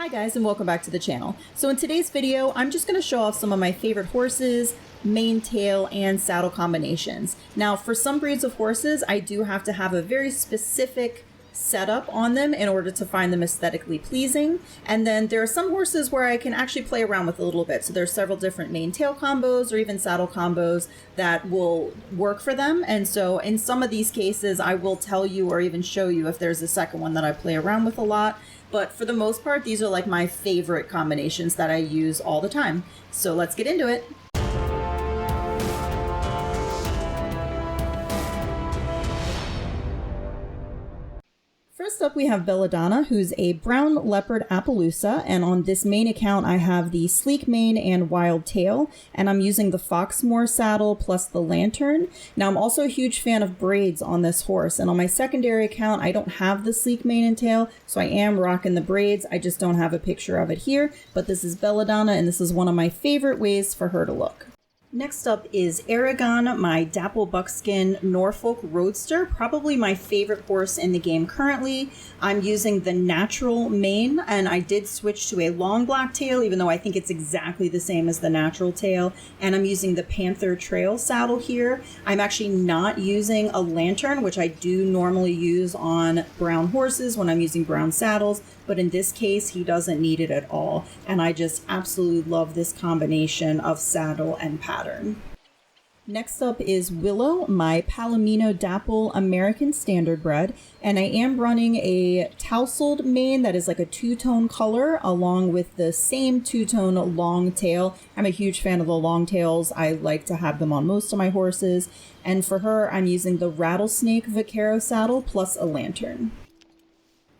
Hi guys, and welcome back to the channel. So in today's video, I'm just going to show off some of my favorite horses, mane, tail, and saddle combinations. Now for some breeds of horses, I do have to have a very specific setup on them in order to find them aesthetically pleasing. And then there are some horses where I can actually play around with a little bit. So there's several different mane tail combos or even saddle combos that will work for them. And so in some of these cases, I will tell you or even show you if there's a second one that I play around with a lot. But for the most part, these are like my favorite combinations that I use all the time. So let's get into it. First up, we have Belladonna, who's a brown leopard Appaloosa, and on this main account, I have the sleek mane and wild tail, and I'm using the Foxmoor saddle plus the lantern. Now, I'm also a huge fan of braids on this horse, and on my secondary account, I don't have the sleek mane and tail, so I am rocking the braids. I just don't have a picture of it here, but this is Belladonna, and this is one of my favorite ways for her to look. Next up is Aragon, my Dapple Buckskin Norfolk Roadster, probably my favorite horse in the game currently. I'm using the natural mane, and I did switch to a long black tail, even though I think it's exactly the same as the natural tail. And I'm using the Panther Trail saddle here. I'm actually not using a lantern, which I do normally use on brown horses when I'm using brown saddles, but in this case, he doesn't need it at all. And I just absolutely love this combination of saddle and pattern. Next up is Willow, my Palomino Dapple American Standardbred, and I am running a tousled mane that is like a two-tone color along with the same two-tone long tail. I'm a huge fan of the long tails. I like to have them on most of my horses. And for her, I'm using the Rattlesnake Vaquero saddle plus a lantern.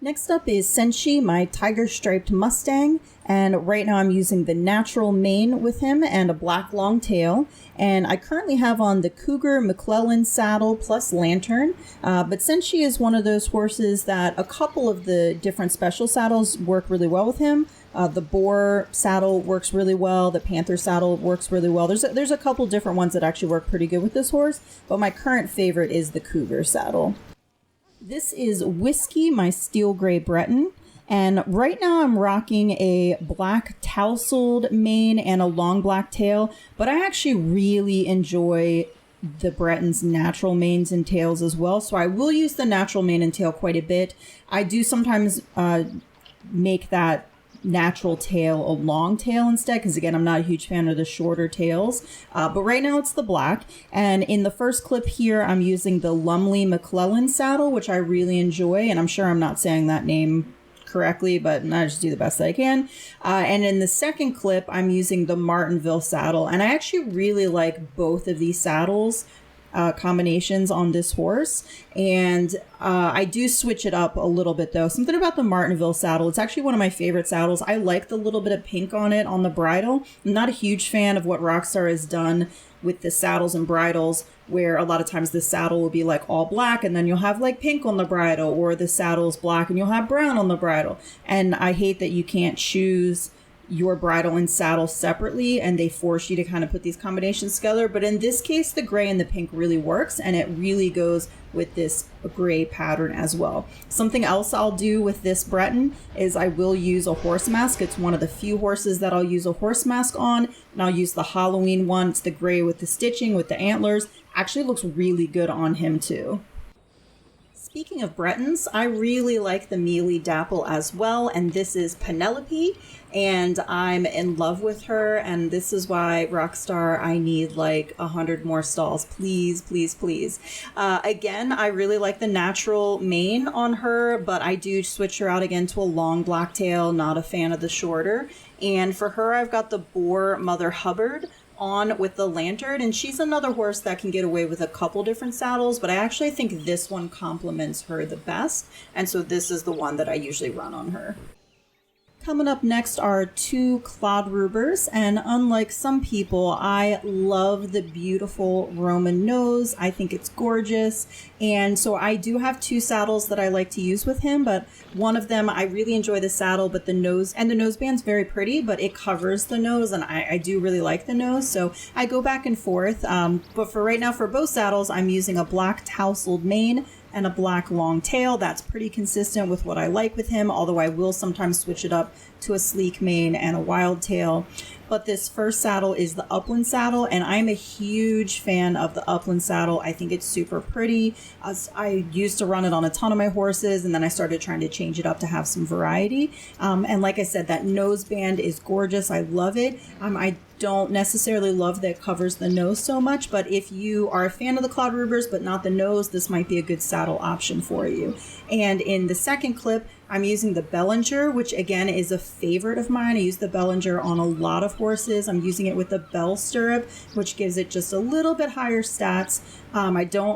Next up is Senshi, my tiger striped Mustang, and right now I'm using the natural mane with him and a black long tail. And I currently have on the Cougar McClellan saddle plus lantern, but Senshi is one of those horses that a couple of the different special saddles work really well with him. The Boar saddle works really well. The Panther saddle works really well. There's a couple different ones that actually work pretty good with this horse, but my current favorite is the Cougar saddle. This is Whiskey, my steel gray Breton, and right now I'm rocking a black tousled mane and a long black tail, but I actually really enjoy the Breton's natural manes and tails as well, so I will use the natural mane and tail quite a bit. I do sometimes make that natural tail a long tail instead, because again, I'm not a huge fan of the shorter tails, but right now it's the black. And in the first clip here, I'm using the Lumley McClellan saddle, which I really enjoy, and I'm sure I'm not saying that name correctly, but I just do the best that I can. And in the second clip, I'm using the Martinville saddle, and I actually really like both of these saddles combinations on this horse, and I do switch it up a little bit though. Something about the Martinville saddle, it's actually one of my favorite saddles. I like the little bit of pink on it on the bridle. I'm not a huge fan of what Rockstar has done with the saddles and bridles, where a lot of times the saddle will be like all black and then you'll have like pink on the bridle, or the saddle's black and you'll have brown on the bridle. And I hate that you can't choose your bridle and saddle separately, and they force you to kind of put these combinations together. But in this case, the gray and the pink really works, and it really goes with this gray pattern as well. Something else I'll do with this Breton is I will use a horse mask. It's one of the few horses that I'll use a horse mask on, and I'll use the Halloween one. It's the gray with the stitching with the antlers. Actually looks really good on him too. Speaking of Bretons, I really like the Mealy Dapple as well, and this is Penelope, and I'm in love with her, and this is why Rockstar, I need like 100 more stalls, please, please, please. Again, I really like the natural mane on her, but I do switch her out again to a long black tail, not a fan of the shorter. And for her, I've got the Boar Mother Hubbard on with the lantern, and she's another horse that can get away with a couple different saddles, but I actually think this one complements her the best, and so this is the one that I usually run on her. Coming up next are two Kladrubers, and unlike some people, I love the beautiful Roman nose. I think it's gorgeous, and so I do have two saddles that I like to use with him, but one of them, I really enjoy the saddle, but the nose, and the noseband's very pretty, but it covers the nose, and I do really like the nose, so I go back and forth, but for right now, for both saddles, I'm using a black tousled mane and a black long tail. That's pretty consistent with what I like with him, although I will sometimes switch it up to a sleek mane and a wild tail. But this first saddle is the Upland saddle, and I'm a huge fan of the Upland saddle. I think it's super pretty. I used to run it on a ton of my horses, and then I started trying to change it up to have some variety. And like I said, that nose band is gorgeous. I love it. I don't necessarily love that it covers the nose so much, but if you are a fan of the Kladrubers but not the nose, this might be a good saddle option for you. And in the second clip, I'm using the Bellinger, which again is a favorite of mine. I use the Bellinger on a lot of horses. I'm using it with the bell stirrup, which gives it just a little bit higher stats. I'm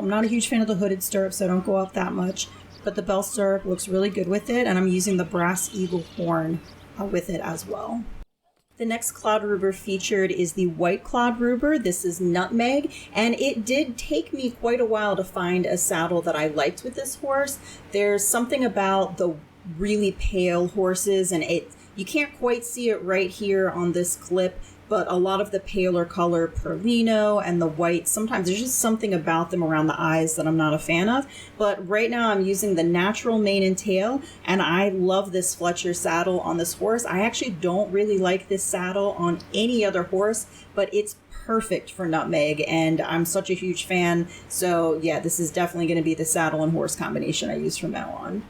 not a huge fan of the hooded stirrup, so I don't go up that much, but the bell stirrup looks really good with it, and I'm using the brass eagle horn with it as well. The next Kladruber featured is the white Kladruber. This is Nutmeg, and it did take me quite a while to find a saddle that I liked with this horse. There's something about the really pale horses, and you can't quite see it right here on this clip, but a lot of the paler color Palomino and the white, sometimes there's just something about them around the eyes that I'm not a fan of. But right now I'm using the natural mane and tail, and I love this Fletcher saddle on this horse. I actually don't really like this saddle on any other horse, but it's perfect for Nutmeg, and I'm such a huge fan. So yeah, this is definitely going to be the saddle and horse combination I use from now on.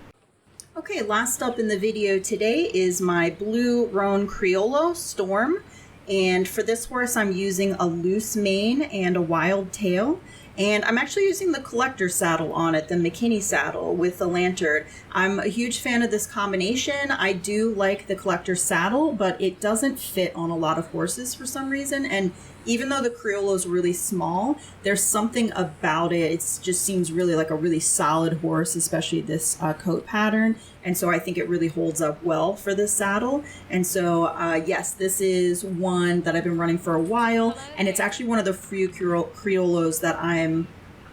Okay, last up in the video today is my blue roan Criollo Storm. And for this horse, I'm using a loose mane and a wild tail. And I'm actually using the collector saddle on it, the McKinney saddle with the lantern. I'm a huge fan of this combination. I do like the collector saddle, but it doesn't fit on a lot of horses for some reason. And even though the Criollo is really small, there's something about it. It just seems really like a really solid horse, especially this coat pattern. And so I think it really holds up well for this saddle. And so, yes, this is one that I've been running for a while. And it's actually one of the few Criollos that I'm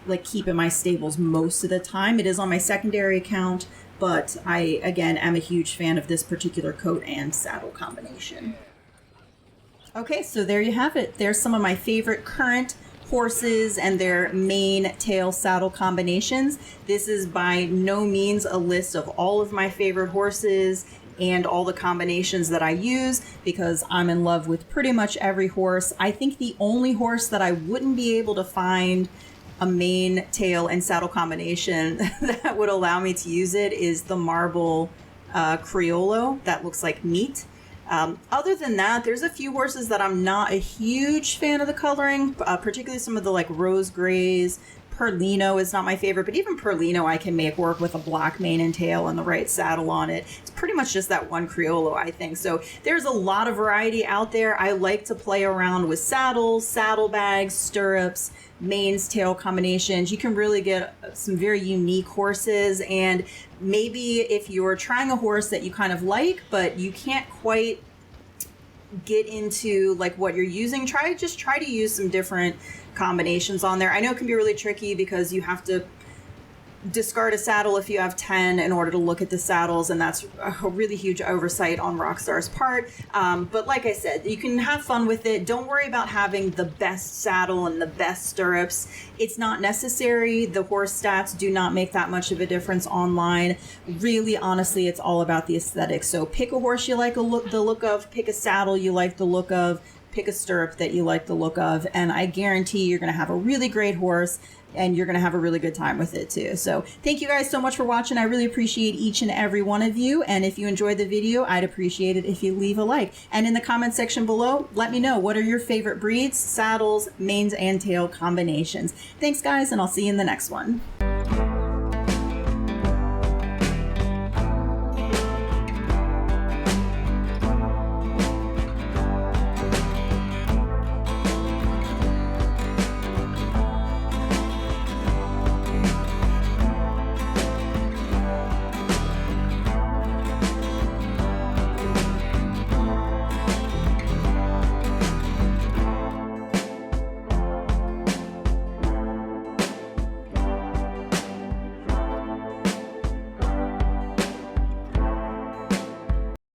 like keep in my stables most of the time. It is on my secondary account, but I, again, am a huge fan of this particular coat and saddle combination. Okay, so there you have it. There's some of my favorite current horses and their mane, tail, saddle combinations. This is by no means a list of all of my favorite horses and all the combinations that I use, because I'm in love with pretty much every horse. I think the only horse that I wouldn't be able to find a mane, tail, and saddle combination that would allow me to use it is the marble Criollo that looks like meat. Other than that, there's a few horses that I'm not a huge fan of the coloring, particularly some of the like rose grays. Palomino is not my favorite, but even Palomino I can make work with a black mane and tail and the right saddle on it. It's pretty much just that one Criollo, I think. So there's a lot of variety out there. I like to play around with saddles, saddlebags, stirrups, manes, tail combinations. You can really get some very unique horses, and maybe if you're trying a horse that you kind of like, but you can't quite get into like what you're using, try to use some different combinations on there. I know it can be really tricky because you have to discard a saddle if you have 10 in order to look at the saddles, and that's a really huge oversight on Rockstar's part. But like I said, you can have fun with it. Don't worry about having the best saddle and the best stirrups. It's not necessary. The horse stats do not make that much of a difference online. Really, honestly, it's all about the aesthetics. So pick a horse you like the look of, pick a saddle you like the look of, pick a stirrup that you like the look of, and I guarantee you're going to have a really great horse, and you're going to have a really good time with it too. So thank you guys so much for watching. I really appreciate each and every one of you. And if you enjoyed the video, I'd appreciate it if you leave a like. And in the comment section below, let me know, what are your favorite breeds, saddles, manes, and tail combinations. Thanks guys, and I'll see you in the next one.